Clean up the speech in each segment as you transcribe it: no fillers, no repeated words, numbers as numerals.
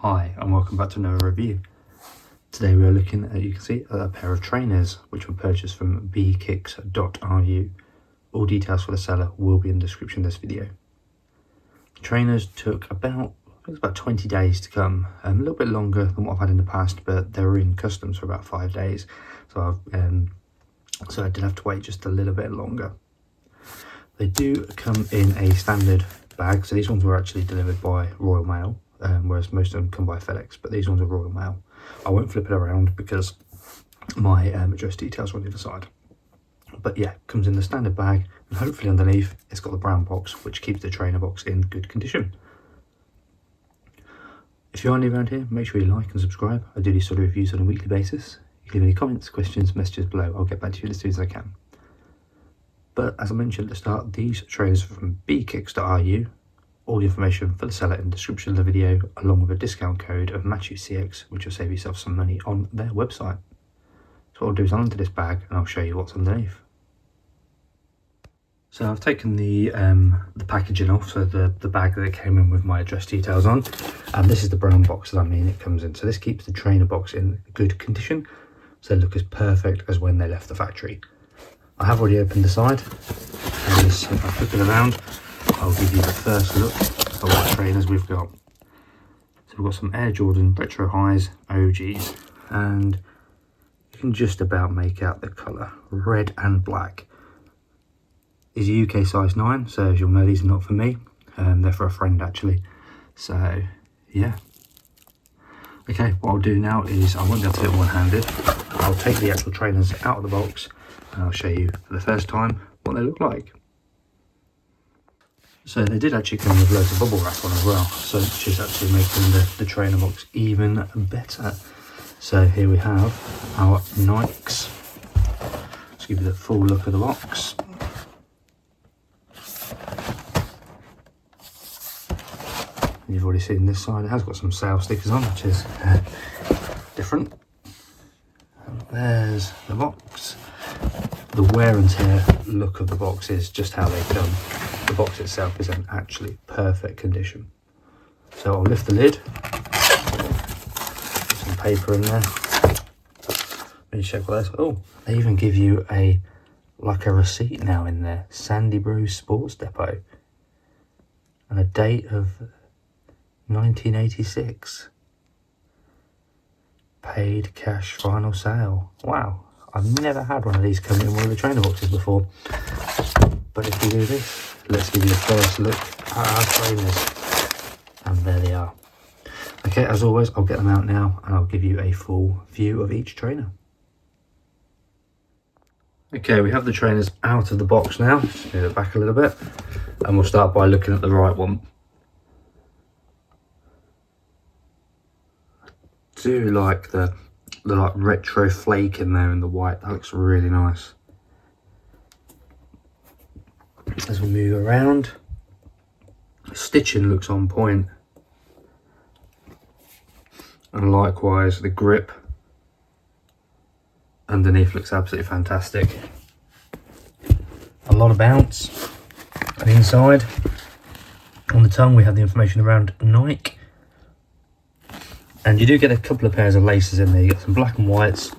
Hi and welcome back to another review. Today we are looking at, you can see, a pair of trainers which were purchased from bkicks.ru. All details for the seller will be in the description of this video. The trainers took about 20 days to come, a little bit longer than what I've had in the past, but they were in customs for about 5 days, so I did have to wait just a little bit longer. They do come in a standard bag, so these ones were actually delivered by Royal Mail. Whereas most of them come by FedEx, but these ones are Royal Mail. I won't flip it around because my address details are on the other side. But yeah, comes in the standard bag, and hopefully underneath it's got the brown box, which keeps the trainer box in good condition. If you are new around here, make sure you like and subscribe. I do these sort of reviews on a weekly basis. You can leave any comments, questions, messages below. I'll get back to you as soon as I can. But as I mentioned at the start, these trainers are from bkicks.ru. All the information for the seller in the description of the video, along with a discount code of MatchUCX, which will save yourself some money on their website. So what I'll do is I'll enter this bag and I'll show you what's underneath. So I've taken the packaging off, so the bag that it came in with my address details on, and this is the brown box that it comes in. So this keeps the trainer box in good condition, so they look as perfect as when they left the factory. I have already opened the side, and just if I flip it around, I'll give you the first look at what trainers we've got. So we've got some Air Jordan Retro Highs OGs, and you can just about make out the colour, red and black. These are UK size 9, so as you'll know, these are not for me, they're for a friend actually. So yeah. Okay, what I'll do now is, I won't be able to do it one-handed. I'll take the actual trainers out of the box and I'll show you for the first time what they look like. So they did actually come with loads of bubble wrap on as well, so which is actually making the trainer box even better. So here we have our Nikes. Let's give you the full look of the box. You've already seen this side, it has got some sale stickers on, which is different. And there's the box. The wear and tear look of the box is just how they come. The box itself is in actually perfect condition. So I'll lift the lid, put some paper in there. Let me check what that's. Oh, they even give you a receipt now in there. Sandy Brew Sports Depot, and a date of 1986. Paid cash final sale. Wow, I've never had one of these come in one of the trainer boxes before. But if we do this, let's give you the first look at our trainers. And there they are. Okay, as always, I'll get them out now and I'll give you a full view of each trainer. Okay, we have the trainers out of the box now. Just move it back a little bit. And we'll start by looking at the right one. I do like the retro flake in there in the white. That looks really nice. As we move around, the stitching looks on point, and likewise the grip underneath looks absolutely fantastic. A lot of bounce. And inside on the tongue we have the information around Nike, and you do get a couple of pairs of laces in there. You get some black and whites,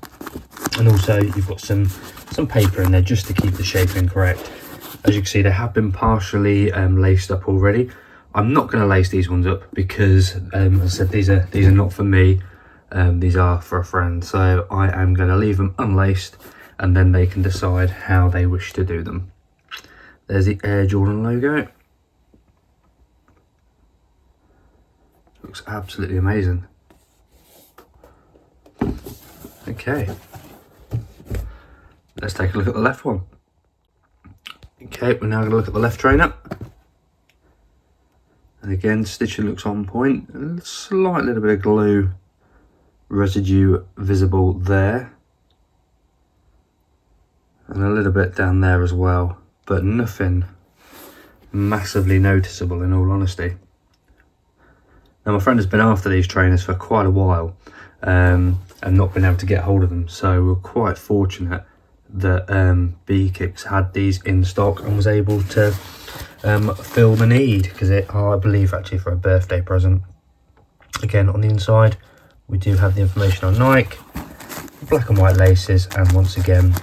and also you've got some paper in there just to keep the shaping correct. As you can see, they have been partially laced up already. I'm not going to lace these ones up because, as I said, these are not for me. These are for a friend. So I am going to leave them unlaced, and then they can decide how they wish to do them. There's the Air Jordan logo. Looks absolutely amazing. Okay. Let's take a look at the left one. Okay, we're now going to look at the left trainer. And again, stitching looks on point. A slight little bit of glue residue visible there. And a little bit down there as well. But nothing massively noticeable, in all honesty. Now, my friend has been after these trainers for quite a while. And not been able to get hold of them. So we're quite fortunate that bkicks had these in stock and was able to fill the need, because I believe actually for a birthday present Again, on the inside, we do have the information on Nike, black and white laces, and once again,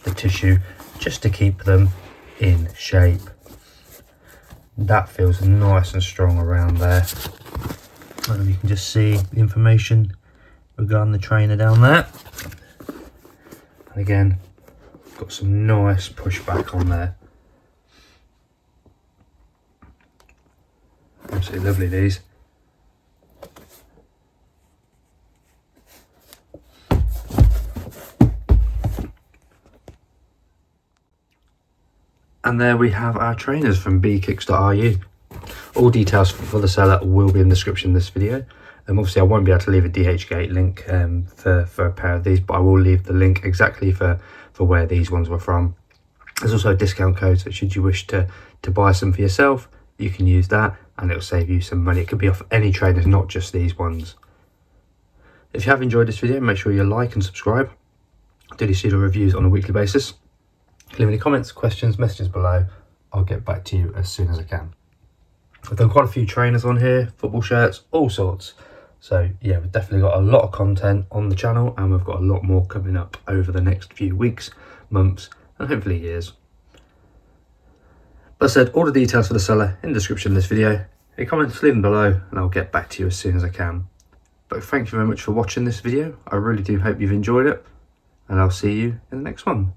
the tissue just to keep them in shape. That feels nice and strong around there. And you can just see the information regarding the trainer down there. And again, got some nice pushback on there. Absolutely lovely, these. And there we have our trainers from bkicks.ru. All details for the seller will be in the description of this video. Obviously I won't be able to leave a DHgate link for a pair of these, but I will leave the link exactly for where these ones were from. There's also a discount code, so should you wish to buy some for yourself, you can use that and it'll save you some money. It could be off any trainers, not just these ones. If you have enjoyed this video, make sure you like and subscribe. I do see the reviews on a weekly basis. Leave any comments, questions, messages below. I'll get back to you as soon as I can. I've done quite a few trainers on here, football shirts, all sorts. So yeah, we've definitely got a lot of content on the channel, and we've got a lot more coming up over the next few weeks, months, and hopefully years. But I said, all the details for the seller in the description of this video. Any comments, leave them below, and I'll get back to you as soon as I can. But thank you very much for watching this video. I really do hope you've enjoyed it, and I'll see you in the next one.